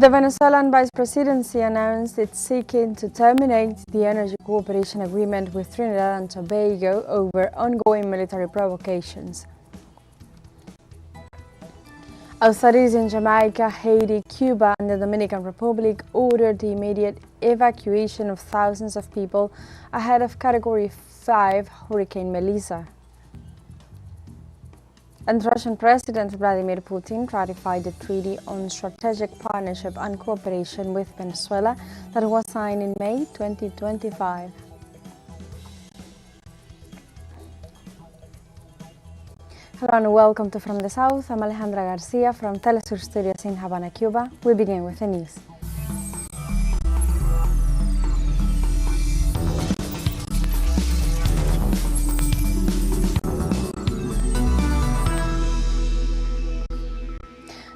The Venezuelan Vice Presidency announced it's seeking to terminate the energy cooperation agreement with Trinidad and Tobago over ongoing military provocations. Authorities in Jamaica, Haiti, Cuba, and the Dominican Republic ordered the immediate evacuation of thousands of people ahead of Category 5 Hurricane Melissa. And Russian President Vladimir Putin ratified the Treaty on Strategic Partnership and Cooperation with Venezuela that was signed in May 2025. Hello and welcome to From the South. I'm Alejandra Garcia from teleSUR Studios in Havana, Cuba. We begin with the news.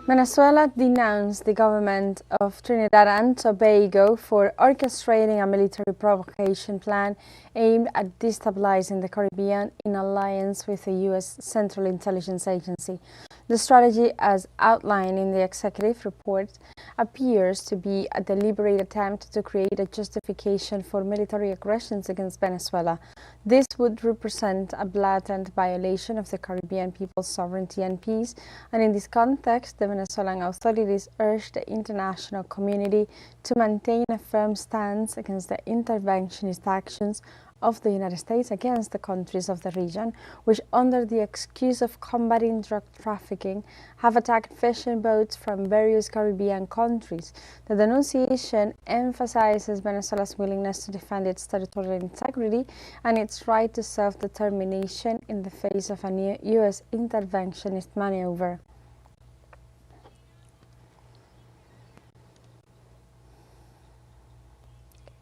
Venezuela denounced the government of Trinidad and Tobago for orchestrating a military provocation plan aimed at destabilizing the Caribbean in alliance with the U.S. Central Intelligence Agency. The strategy, as outlined in the executive report, appears to be a deliberate attempt to create a justification for military aggressions against Venezuela. This would represent a blatant violation of the Caribbean people's sovereignty and peace, and in this context, the Venezuelan authorities urged the international community to maintain a firm stance against the interventionist actions of the United States against the countries of the region, which, under the excuse of combating drug trafficking, have attacked fishing boats from various Caribbean countries. The denunciation emphasizes Venezuela's willingness to defend its territorial integrity and its right to self-determination in the face of a new U.S. interventionist maneuver.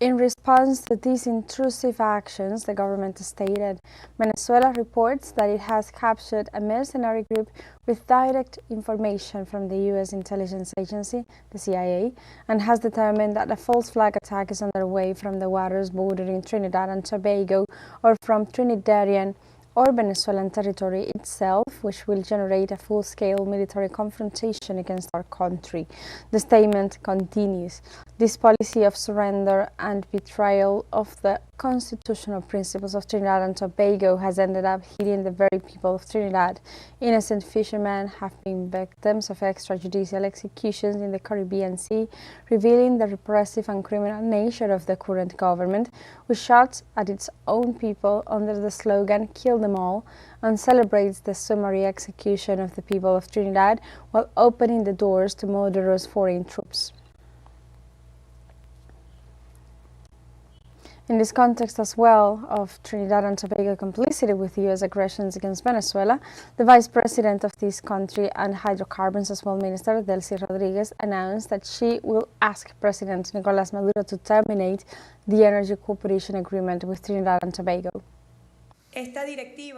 In response to these intrusive actions, the government stated, Venezuela reports that it has captured a mercenary group with direct information from the U.S. Intelligence Agency, the CIA, and has determined that a false flag attack is underway from the waters bordering Trinidad and Tobago or from Trinidadian or Venezuelan territory itself, which will generate a full-scale military confrontation against our country. The statement continues, this policy of surrender and betrayal of the constitutional principles of Trinidad and Tobago has ended up hitting the very people of Trinidad. Innocent fishermen have been victims of extrajudicial executions in the Caribbean Sea, revealing the repressive and criminal nature of the current government, which shoots at its own people under the slogan, Kill them all, and celebrates the summary execution of the people of Trinidad while opening the doors to murderous foreign troops. In this context as well of Trinidad and Tobago complicity with U.S. aggressions against Venezuela, the Vice President of this country and Hydrocarbons as well, Minister Delcy Rodriguez, announced that she will ask President Nicolás Maduro to terminate the energy cooperation agreement with Trinidad and Tobago.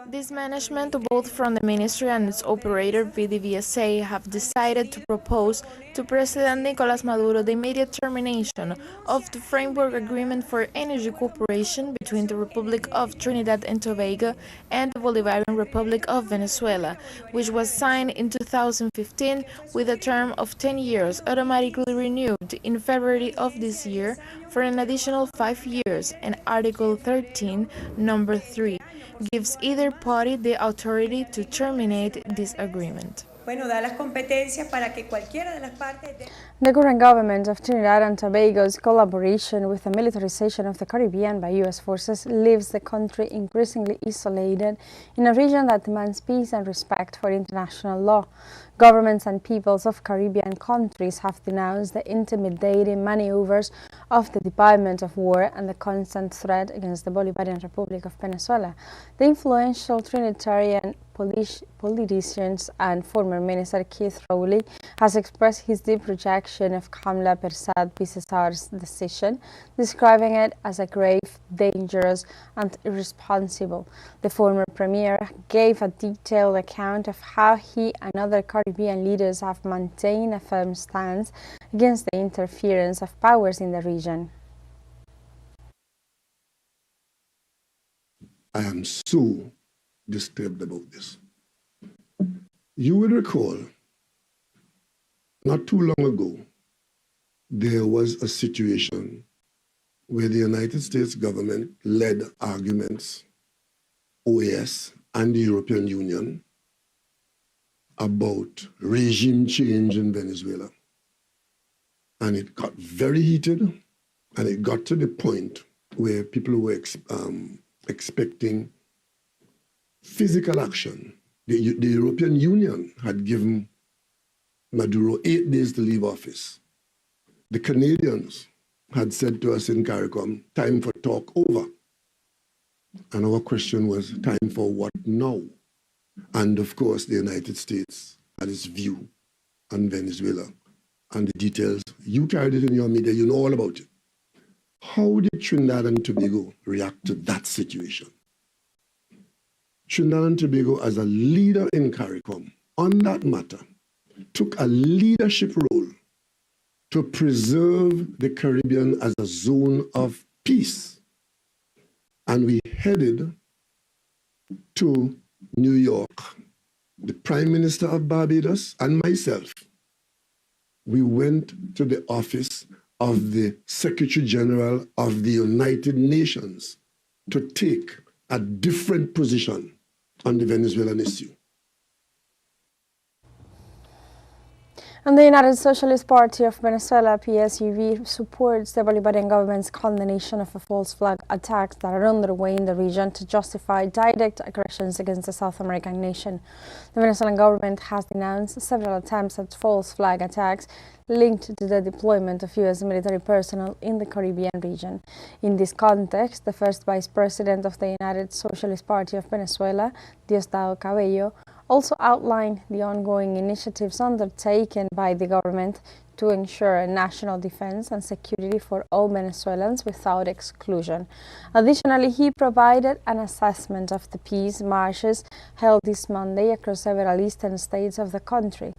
This management, both from the ministry and its operator, PDVSA, have decided to propose to President Nicolás Maduro the immediate termination of the framework agreement for energy cooperation between the Republic of Trinidad and Tobago and the Bolivarian Republic of Venezuela, which was signed in 2015 with a term of 10 years, automatically renewed in February of this year for an additional 5 years, and Article 13, Number 3, gives either party the authority to terminate this agreement. The current government of Trinidad and Tobago's collaboration with the militarization of the Caribbean by U.S. forces leaves the country increasingly isolated in a region that demands peace and respect for international law. Governments and peoples of Caribbean countries have denounced the intimidating maneuvers of the Department of War and the constant threat against the Bolivarian Republic of Venezuela. The influential Trinitarian politicians and former Minister Keith Rowley has expressed his deep rejection of Kamla Persad-Bissessar's decision, describing it as a grave, dangerous and irresponsible. The former premier gave a detailed account of how he and other Caribbean leaders have maintained a firm stance against the interference of powers in the region. I am so disturbed about this. You will recall, not too long ago, there was a situation where the United States government led arguments, OAS and the European Union, about regime change in Venezuela. And it got very heated, and it got to the point where people were expecting physical action. The European Union had given Maduro 8 days to leave office. The Canadians had said to us in CARICOM, time for talk over. And our question was, time for what now? And of course, the United States had its view on Venezuela. And the details, you carried it in your media, you know all about it. How did Trinidad and Tobago react to that situation? Trinidad and Tobago, as a leader in CARICOM on that matter, took a leadership role to preserve the Caribbean as a zone of peace. And we headed to New York. The Prime Minister of Barbados and myself, we went to the office of the Secretary General of the United Nations to take a different position on the Venezuelan issue. And the United Socialist Party of Venezuela, PSUV, supports the Bolivarian government's condemnation of a false flag attacks that are underway in the region to justify direct aggressions against the South American nation. The Venezuelan government has denounced several attempts at false flag attacks linked to the deployment of U.S. military personnel in the Caribbean region. In this context, the first Vice President of the United Socialist Party of Venezuela, Diosdado Cabello, also outlined the ongoing initiatives undertaken by the government to ensure national defense and security for all Venezuelans without exclusion. Additionally, he provided an assessment of the peace marches held this Monday across several eastern states of the country.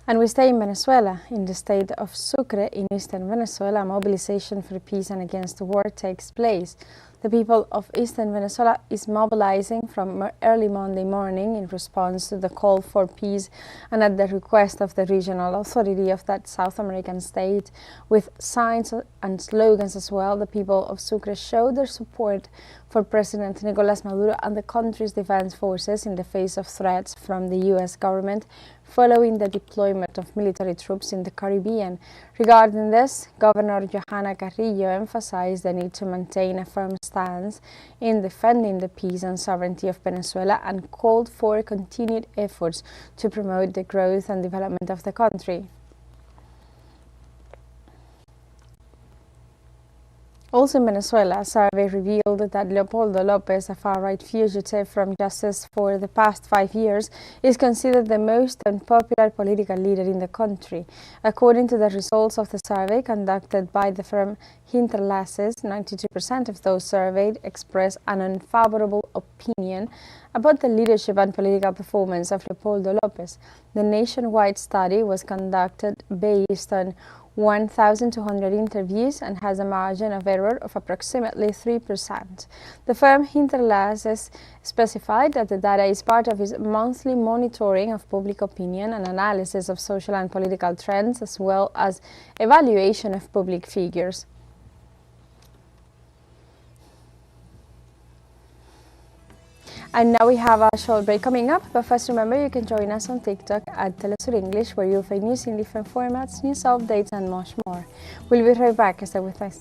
And we stay in Venezuela. In the state of Sucre, in eastern Venezuela, mobilization for peace and against war takes place. The people of eastern Venezuela is mobilizing from early Monday morning in response to the call for peace and at the request of the regional authority of that South American state. With signs and slogans as well, the people of Sucre show their support for President Nicolás Maduro and the country's defense forces in the face of threats from the U.S. government following the deployment of military troops in the Caribbean. Regarding this, Governor Johanna Carrillo emphasized the need to maintain a firm stance in defending the peace and sovereignty of Venezuela and called for continued efforts to promote the growth and development of the country. Also in Venezuela, a survey revealed that Leopoldo López, a far-right fugitive from justice for the past 5 years, is considered the most unpopular political leader in the country. According to the results of the survey conducted by the firm Hinterlasses, 92% of those surveyed expressed an unfavorable opinion about the leadership and political performance of Leopoldo López. The nationwide study was conducted based on 1,200 interviews and has a margin of error of approximately 3%. The firm Hinterlasses specified that the data is part of its monthly monitoring of public opinion and analysis of social and political trends, as well as evaluation of public figures. And now we have a short break coming up, but first remember you can join us on TikTok at teleSUR English, where you'll find news in different formats, news updates and much more. We'll be right back. Stay with us.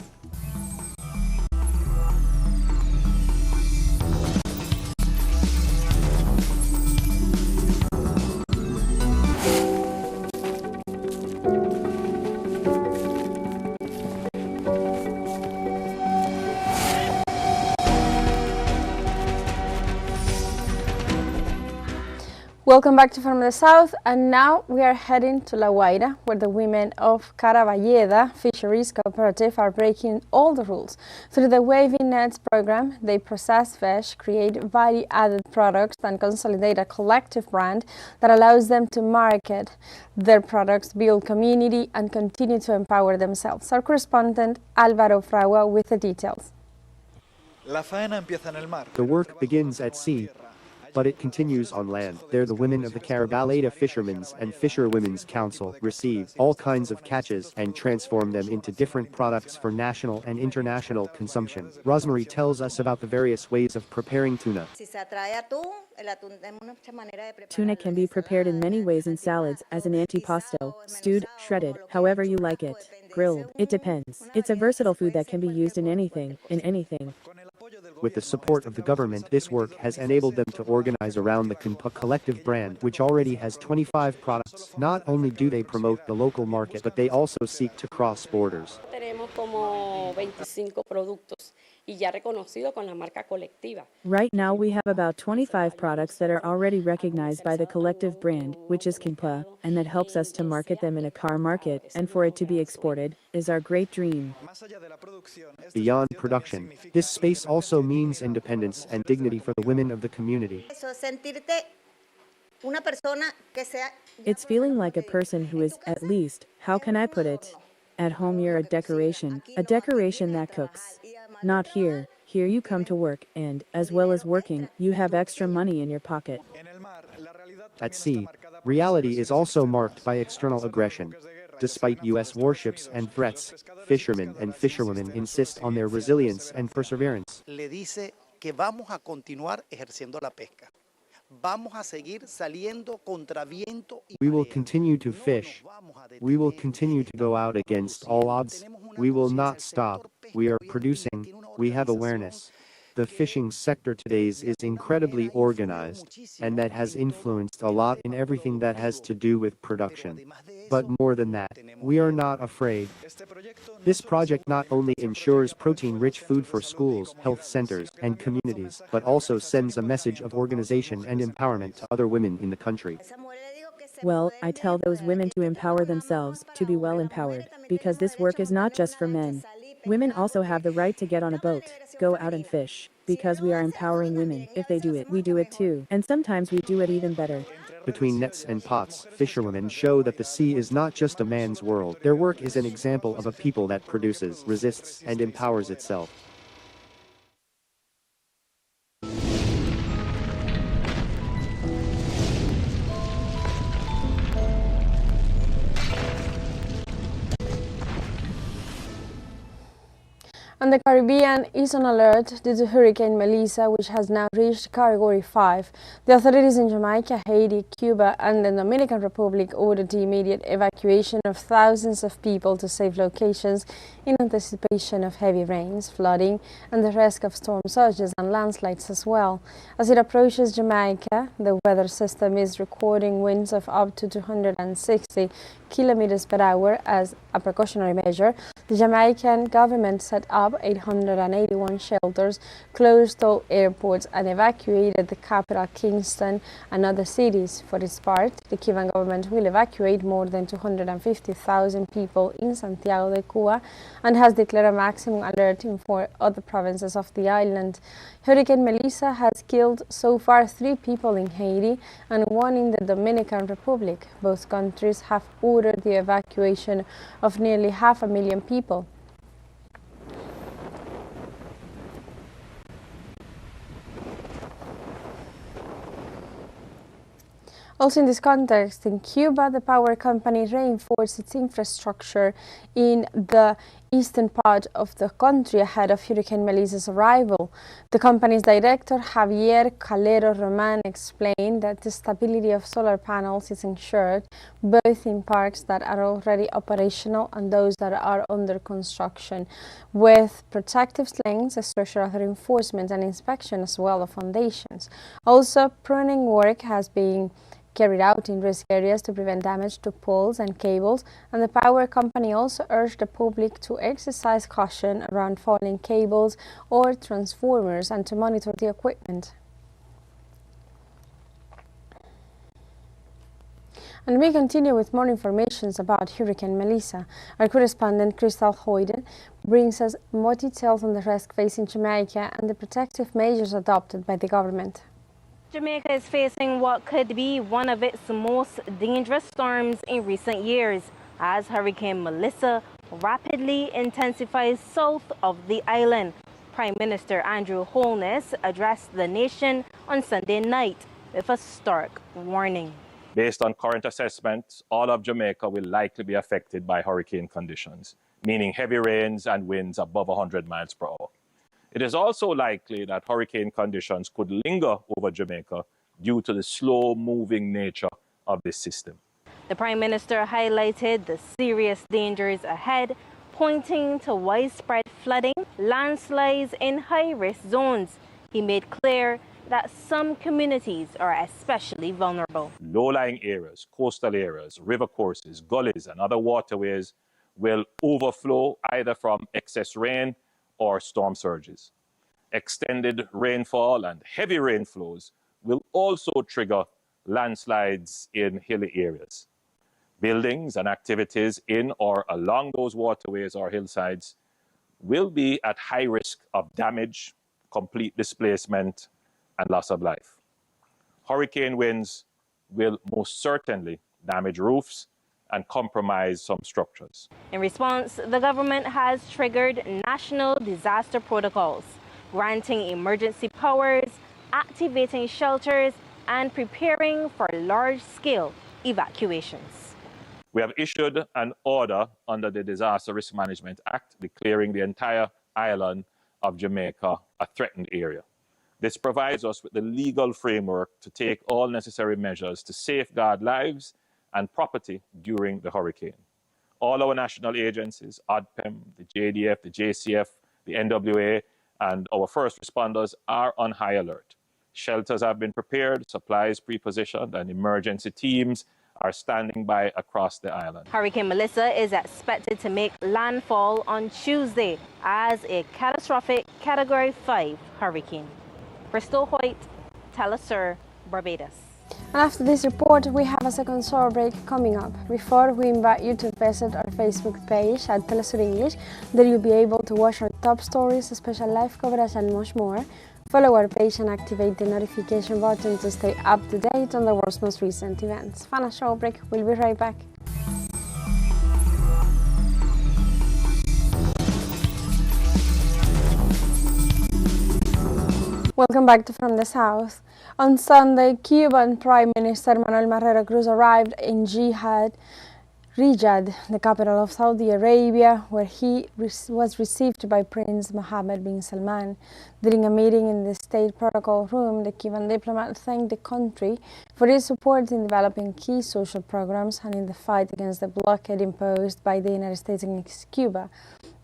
Welcome back to From the South, and now we are heading to La Guaira, where the women of Caravalleda Fisheries Cooperative are breaking all the rules. Through the Waving Nets program, they process fish, create value-added products, and consolidate a collective brand that allows them to market their products, build community, and continue to empower themselves. Our correspondent Álvaro Fragua with the details. The work begins at sea. but it continues on land. There the women of the Carabaleta Fishermen's and Fisherwomen's Council receive all kinds of catches and transform them into different products for national and international consumption. Rosemary tells us about the various ways of preparing tuna. Tuna can be prepared in many ways in salads, as an antipasto, stewed, shredded, however you like it, grilled. It depends. It's a versatile food that can be used in anything. With the support of the government, this work has enabled them to organize around the Kumpa collective brand, which already has 25 products. Not only do they promote the local market, but they also seek to cross borders. Right now we have about 25 products that are already recognized by the collective brand, which is Kumpa, and that helps us to market them in a car market, and for it to be exported is our great dream. Beyond production, this space also means independence and dignity for the women of the community. It's feeling like a person who is, at least, how can I put it? At home you're a decoration that cooks. Not here. Here you come to work and, as well as working, you have extra money in your pocket. At sea, reality is also marked by external aggression. Despite U.S. warships and threats, fishermen and fisherwomen insist on their resilience and perseverance. We will continue to fish. We will continue to go out against all odds. We will not stop. We are producing. We have awareness. The fishing sector today is incredibly organized, and that has influenced a lot in everything that has to do with production. But more than that, we are not afraid. This project not only ensures protein-rich food for schools, health centers, and communities, but also sends a message of organization and empowerment to other women in the country. Well, I tell those women to empower themselves, to be well empowered, because this work is not just for men. Women also have the right to get on a boat, go out and fish, because we are empowering women. If they do it, we do it too, and sometimes we do it even better. Between nets and pots, fisherwomen show that the sea is not just a man's world. Their work is an example of a people that produces, resists, and empowers itself. And the Caribbean is on alert due to Hurricane Melissa, which has now reached Category 5. The authorities in Jamaica, Haiti, Cuba, and the Dominican Republic ordered the immediate evacuation of thousands of people to safe locations in anticipation of heavy rains, flooding, and the risk of storm surges and landslides as well. As it approaches Jamaica, the weather system is recording winds of up to 260 kilometers per hour as a precautionary measure. The Jamaican government set up 881 shelters, closed all airports, and evacuated the capital Kingston and other cities. For its part, the Cuban government will evacuate more than 250,000 people in Santiago de Cuba and has declared a maximum alert in 4 other provinces of the island. Hurricane Melissa has killed so far 3 people in Haiti and 1 in the Dominican Republic. Both countries have ordered the evacuation of nearly 500,000 people. Also in this context, in Cuba, the power company reinforced its infrastructure in the eastern part of the country ahead of Hurricane Melissa's arrival. The company's director, Javier Calero Roman, explained that the stability of solar panels is ensured both in parks that are already operational and those that are under construction, with protective slings, structural reinforcement and inspection as well of foundations. Also, pruning work has been carried out in risk areas to prevent damage to poles and cables, and the power company also urged the public to exercise caution around falling cables or transformers and to monitor the equipment. And we continue with more information about Hurricane Melissa. Our correspondent Crystal Hoyden brings us more details on the risk facing Jamaica and the protective measures adopted by the government. Jamaica is facing what could be one of its most dangerous storms in recent years as Hurricane Melissa rapidly intensifies south of the island, Prime Minister Andrew Holness addressed the nation on Sunday night with a stark warning. Based on current assessments, all of Jamaica will likely be affected by hurricane conditions, meaning heavy rains and winds above 100 miles per hour. It is also likely that hurricane conditions could linger over Jamaica due to the slow-moving nature of this system. The Prime Minister highlighted the serious dangers ahead, pointing to widespread flooding, landslides in high-risk zones. He made clear that some communities are especially vulnerable. Low-lying areas, coastal areas, river courses, gullies, and other waterways will overflow either from excess rain or storm surges. Extended rainfall and heavy rainflows will also trigger landslides in hilly areas. Buildings and activities in or along those waterways or hillsides will be at high risk of damage, complete displacement, and loss of life. Hurricane winds will most certainly damage roofs and compromise some structures. In response, the government has triggered national disaster protocols, granting emergency powers, activating shelters, and preparing for large-scale evacuations. We have issued an order under the Disaster Risk Management Act declaring the entire island of Jamaica a threatened area. This provides us with the legal framework to take all necessary measures to safeguard lives and property during the hurricane. All our national agencies, ODPEM, the JDF, the JCF, the NWA, and our first responders are on high alert. Shelters have been prepared, supplies pre-positioned, and emergency teams are standing by across the island. Hurricane Melissa is expected to make landfall on Tuesday as a catastrophic Category 5 hurricane. Crystal Hoyt, teleSUR, Barbados. And after this report, we have a second SUR break coming up. Before, we invite you to visit our Facebook page at teleSUR English. There you'll be able to watch our top stories, special live coverage, and much more. Follow our page and activate the notification button to stay up to date on the world's most recent events. Final SUR break. We'll be right back. Welcome back to From the South. On Sunday, Cuban Prime Minister Manuel Marrero Cruz arrived in Riyadh, the capital of Saudi Arabia, where he was received by Prince Mohammed bin Salman. During a meeting in the State Protocol Room, the Cuban diplomat thanked the country for its support in developing key social programs and in the fight against the blockade imposed by the United States against Cuba.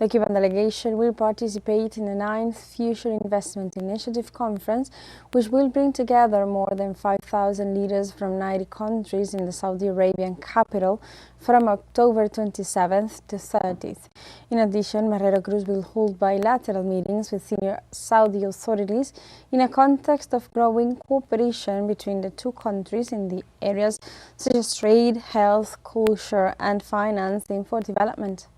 The Cuban delegation will participate in the 9th Future Investment Initiative Conference, which will bring together more than 5,000 leaders from 90 countries in the Saudi Arabian capital from October 27th to 30th. In addition, Marrero Cruz will hold bilateral meetings with senior Saudi authorities in a context of growing cooperation between the two countries in the areas such as trade, health, culture, and financing for development.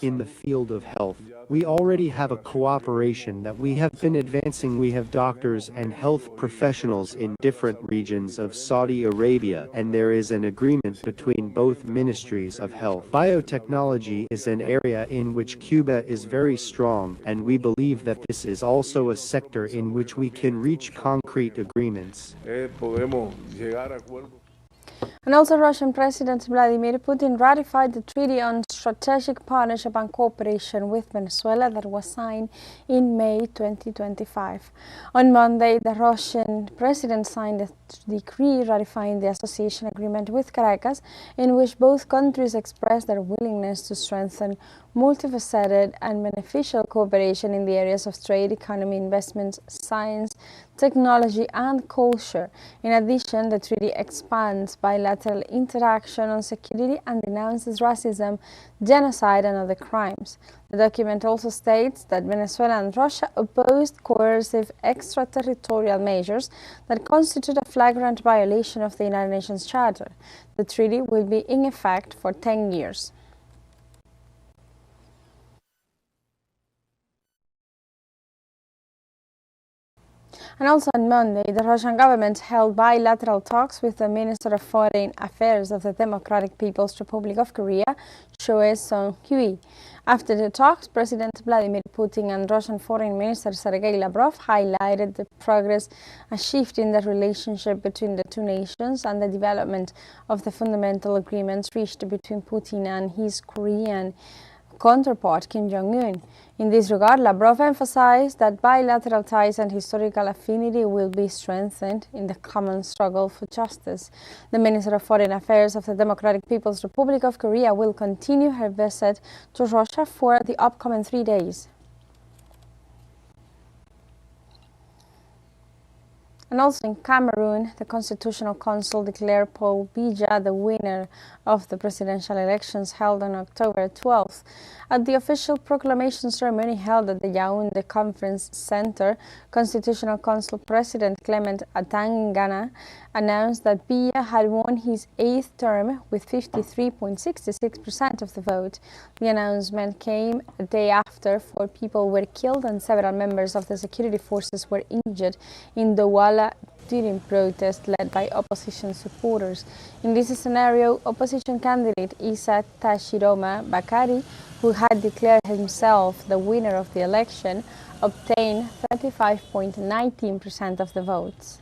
In the field of health, we already have a cooperation that we have been advancing. We have doctors and health professionals in different regions of Saudi Arabia, and there is an agreement between both ministries of health. Biotechnology is an area in which Cuba is very strong, and we believe that this is also a sector in which we can reach concrete agreements. And also, Russian President Vladimir Putin ratified the Treaty on Strategic Partnership and Cooperation with Venezuela that was signed in May 2025. On Monday, the Russian president signed a decree ratifying the association agreement with Caracas, in which both countries expressed their willingness to strengthen multifaceted and beneficial cooperation in the areas of trade, economy, investments, science, technology, and culture. In addition, the treaty expands bilateral interaction on security and denounces racism, genocide, and other crimes. The document also states that Venezuela and Russia opposed coercive extraterritorial measures that constitute a flagrant violation of the United Nations Charter. The treaty will be in effect for 10 years. And also on Monday, the Russian government held bilateral talks with the Minister of Foreign Affairs of the Democratic People's Republic of Korea, Choe Son-hui. After the talks, President Vladimir Putin and Russian Foreign Minister Sergei Lavrov highlighted the progress achieved in the relationship between the two nations and the development of the fundamental agreements reached between Putin and his Korean counterpart Kim Jong-un. In this regard, Lavrov emphasized that bilateral ties and historical affinity will be strengthened in the common struggle for justice. The Minister of Foreign Affairs of the Democratic People's Republic of Korea will continue her visit to Russia for the upcoming 3 days. And also in Cameroon, the Constitutional Council declared Paul Biya the winner of the presidential elections held on October 12th. At the official proclamation ceremony held at the Yaoundé Conference Center, Constitutional Council President Clement Atangana announced that Biya had won his 8th term with 53.66% of the vote. The announcement came a day after 4 people were killed and several members of the security forces were injured in Douala during protests led by opposition supporters. In this scenario, opposition candidate Issa Tashiroma Bakari, who had declared himself the winner of the election, obtained 35.19% of the votes.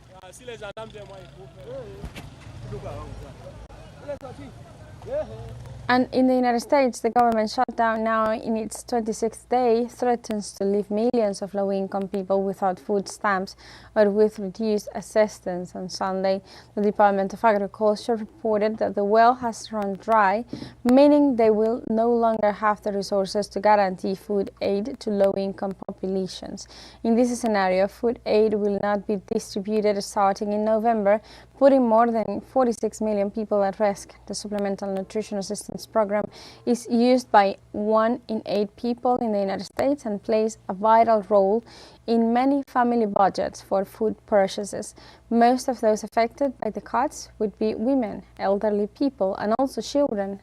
And in the United States, the government shutdown, now in its 26th day, threatens to leave millions of low-income people without food stamps or with reduced assistance. On Sunday, the Department of Agriculture reported that the well has run dry, meaning they will no longer have the resources to guarantee food aid to low-income populations. In this scenario, food aid will not be distributed starting in November, putting more than 46 million people at risk. The Supplemental Nutrition Assistance Program is used by 1 in 8 people in the United States and plays a vital role in many family budgets for food purchases. Most of those affected by the cuts would be women, elderly people, and also children.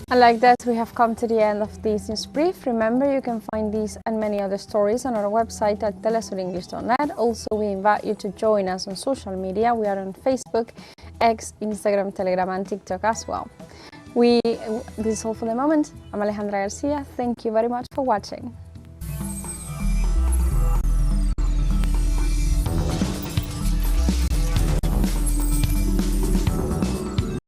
And like that, we have come to the end of this news brief. Remember, you can find these and many other stories on our website at telesurenglish.net. Also, we invite you to join us on social media. We are on Facebook, X, Instagram, Telegram, and TikTok as well. This is all for the moment. I'm Alejandra Garcia. Thank you very much for watching.